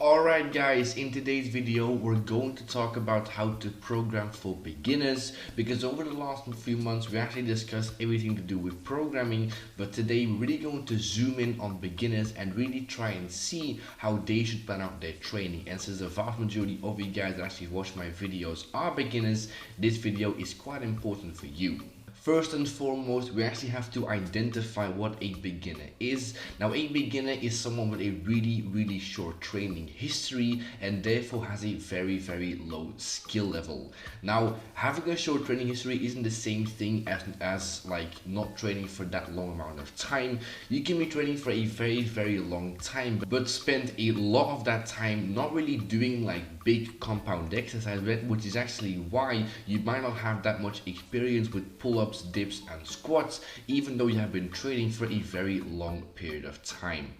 Alright guys, in today's video we're going to talk about how to program for beginners, because over the last few months we actually discussed everything to do with programming, but today we're really going to zoom in on beginners and really try and see how they should plan out their training. And since the vast majority of you guys that actually watch my videos are beginners, this video is quite important for you. First and foremost, we actually have to identify what a beginner is. Now, a beginner is someone with a really short training history and therefore has a very low skill level. Now, having a short training history isn't the same thing as like not training for that long amount of time. You can be training for a very long time, but spend a lot of that time not really doing like big compound exercises, which is actually why you might not have that much experience with pull-ups, dips and squats, even though you have been training for a very long period of time.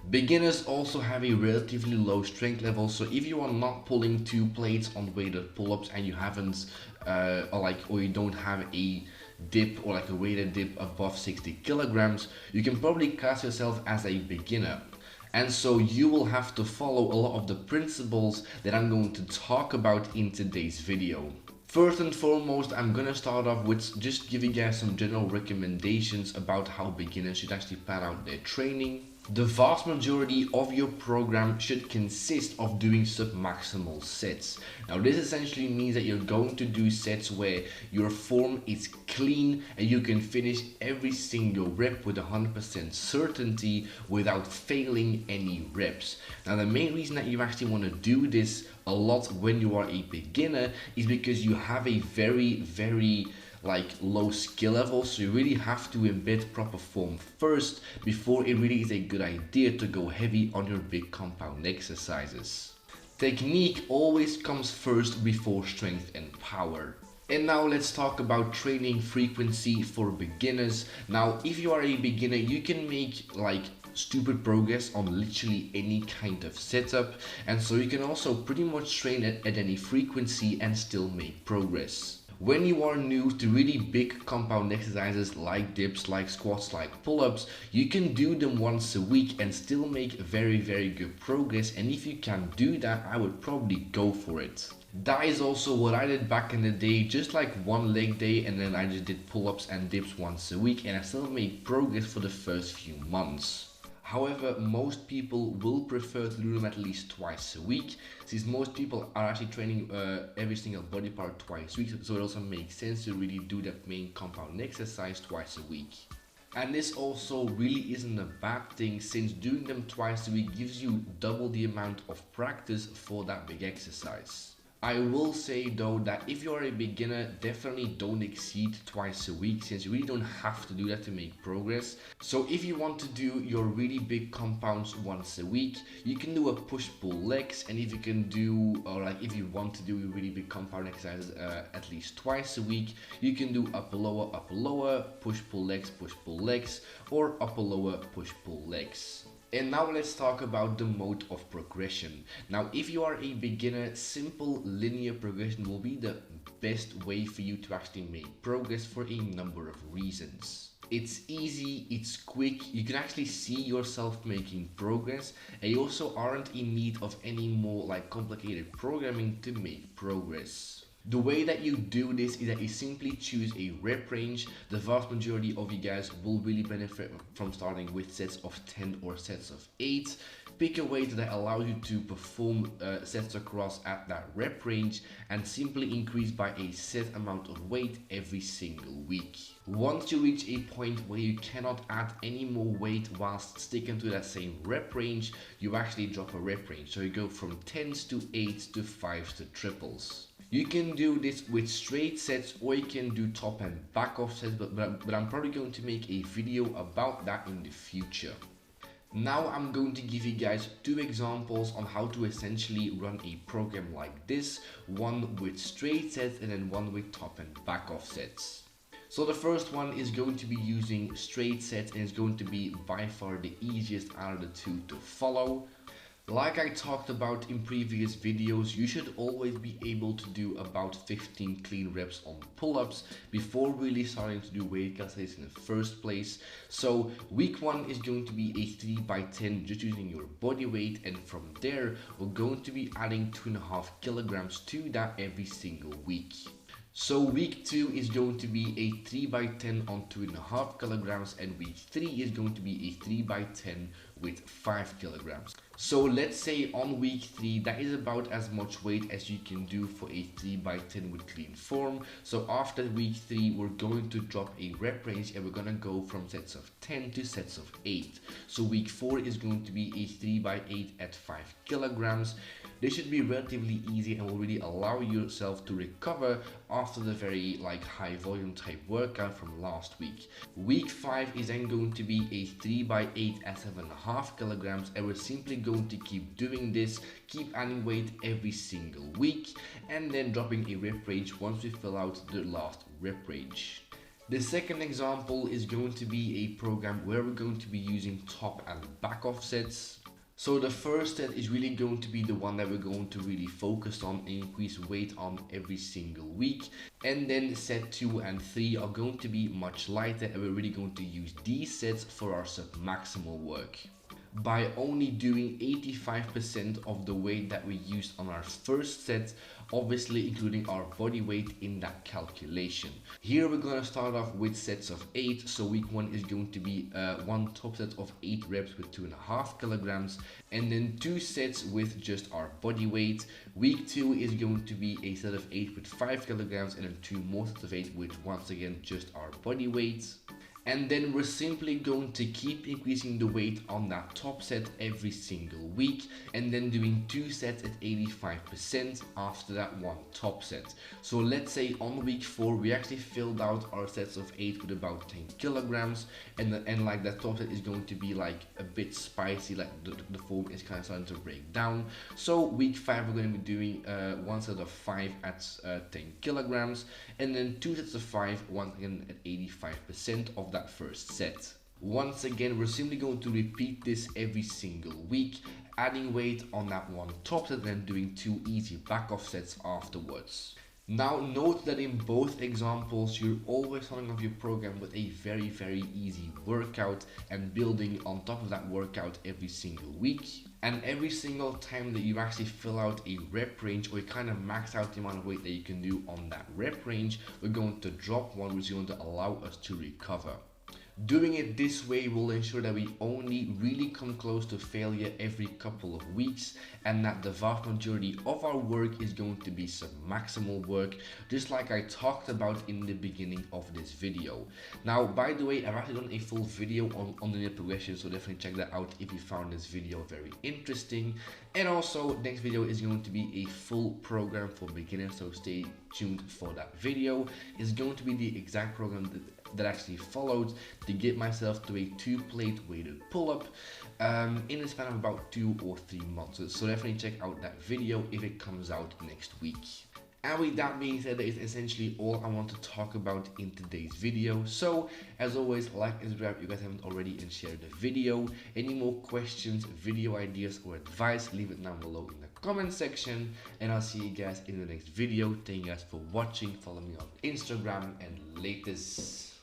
Beginners also have a relatively low strength level, so if you are not pulling 2 plates on weighted pull-ups and you haven't or you don't have a dip or like a weighted dip above 60 kilograms, you can probably class yourself as a beginner. And so you will have to follow a lot of the principles that I'm going to talk about in today's video. First and foremost, I'm gonna start off with just giving you guys some general recommendations about how beginners should actually plan out their training. The vast majority of your program should consist of doing sub-maximal sets. Now this essentially means that you're going to do sets where your form is clean and you can finish every single rep with 100% certainty without failing any reps. Now the main reason that you actually want to do this a lot when you are a beginner is because you have a very low skill level, so you really have to embed proper form first before it really is a good idea to go heavy on your big compound exercises. Technique always comes first before strength and power. And now let's talk about training frequency for beginners. Now if you are a beginner, you can make like stupid progress on literally any kind of setup, and so you can also pretty much train at any frequency and still make progress. When you are new to really big compound exercises like dips, like squats, like pull-ups, you can do them once a week and still make very good progress, and if you can do that, I would probably go for it. That is also what I did back in the day, just like one leg day, and then I just did pull-ups and dips once a week, and I still made progress for the first few months. However, most people will prefer to do them at least twice a week, since most people are actually training every single body part twice a week, so it also makes sense to really do that main compound exercise twice a week. And this also really isn't a bad thing, since doing them twice a week gives you double the amount of practice for that big exercise. I will say though that if you're a beginner, definitely don't exceed twice a week, since you really don't have to do that to make progress. So if you want to do your really big compounds once a week, you can do a push-pull legs, and if you can do, or like if you want to do your really big compound exercises at least twice a week, you can do upper lower, push-pull legs, or upper lower, push-pull legs. And now let's talk about the mode of progression. Now if you are a beginner, simple linear progression will be the best way for you to actually make progress for a number of reasons. It's easy, it's quick, you can actually see yourself making progress, and you also aren't in need of any more like complicated programming to make progress. The way that you do this is that you simply choose a rep range. The vast majority of you guys will really benefit from starting with sets of 10 or sets of 8. Pick a weight that allows you to perform sets across at that rep range, and simply increase by a set amount of weight every single week. Once you reach a point where you cannot add any more weight whilst sticking to that same rep range, you actually drop a rep range. So you go from 10s to 8s to 5s to triples. You can do this with straight sets, or you can do top and back off sets, but I'm probably going to make a video about that in the future. Now I'm going to give you guys 2 examples on how to essentially run a program like this, one with straight sets and then one with top and back off sets. So the first one is going to be using straight sets, and it's going to be by far the easiest out of the 2 to follow. Like I talked about in previous videos, you should always be able to do about 15 clean reps on pull-ups before really starting to do weight calisthenics in the first place. So week 1 is going to be a 3x10 just using your body weight, and from there we're going to be adding 2.5 kilograms to that every single week. So week 2 is going to be a 3x10 on 2.5 kilograms, and week 3 is going to be a 3x10 with 5 kilograms. So let's say on week 3 that is about as much weight as you can do for a 3x10 with clean form. So after week 3 we're going to drop a rep range and we're gonna go from sets of 10 to sets of 8. So week 4 is going to be a 3x8 at 5 kilograms. This should be relatively easy and will really allow yourself to recover after the very high volume type workout from last week. Week 5 is then going to be a 3x8 at 7.5 kilograms, and we're simply going to keep doing this, keep adding weight every single week, and then dropping a rep range once we fill out the last rep range. The second example is going to be a program where we're going to be using top and back offsets. So the first set is really going to be the one that we're going to really focus on and increase weight on every single week. And then set 2 and 3 are going to be much lighter, and we're really going to use these sets for our sub-maximal work. By only doing 85% of the weight that we used on our first set, obviously including our body weight in that calculation. Here we're going to start off with sets of 8, so week 1 is going to be one top set of 8 reps with 2.5 kilograms, and then 2 sets with just our body weight. Week 2 is going to be a set of 8 with 5 kilograms, and then 2 more sets of 8 with once again just our body weight. And then we're simply going to keep increasing the weight on that top set every single week, and then doing 2 sets at 85% after that one top set. So let's say on week 4 we actually filled out our sets of 8 with about 10 kilograms, and that top set is going to be a bit spicy, the foam is kind of starting to break down. So week 5 we're going to be doing one set of 5 at 10 kilograms, and then 2 sets of 5 once again at 85% of that first set. Once again, we're simply going to repeat this every single week, adding weight on that one top set and then doing 2 easy back off sets afterwards. Now note that in both examples you're always starting off your program with a very easy workout and building on top of that workout every single week. And every single time that you actually fill out a rep range, or you kind of max out the amount of weight that you can do on that rep range, we're going to drop one, which is going to allow us to recover. Doing it this way will ensure that we only really come close to failure every couple of weeks, and that the vast majority of our work is going to be sub-maximal work, just like I talked about in the beginning of this video. Now, by the way, I've actually done a full video on linear progression, so definitely check that out if you found this video very interesting. And also, next video is going to be a full program for beginners, so stay tuned for that video. It's going to be the exact program that actually followed to get myself to a 2-plate weighted pull-up in the span of about 2 or 3 months. So definitely check out that video if it comes out next week. And with that being said, that is essentially all I want to talk about in today's video. So as always, like and subscribe if you guys haven't already, and share the video. Any more questions, video ideas or advice, leave it down below in the comment section, and I'll see you guys in the next video. Thank you guys for watching. Follow me on Instagram, and latest.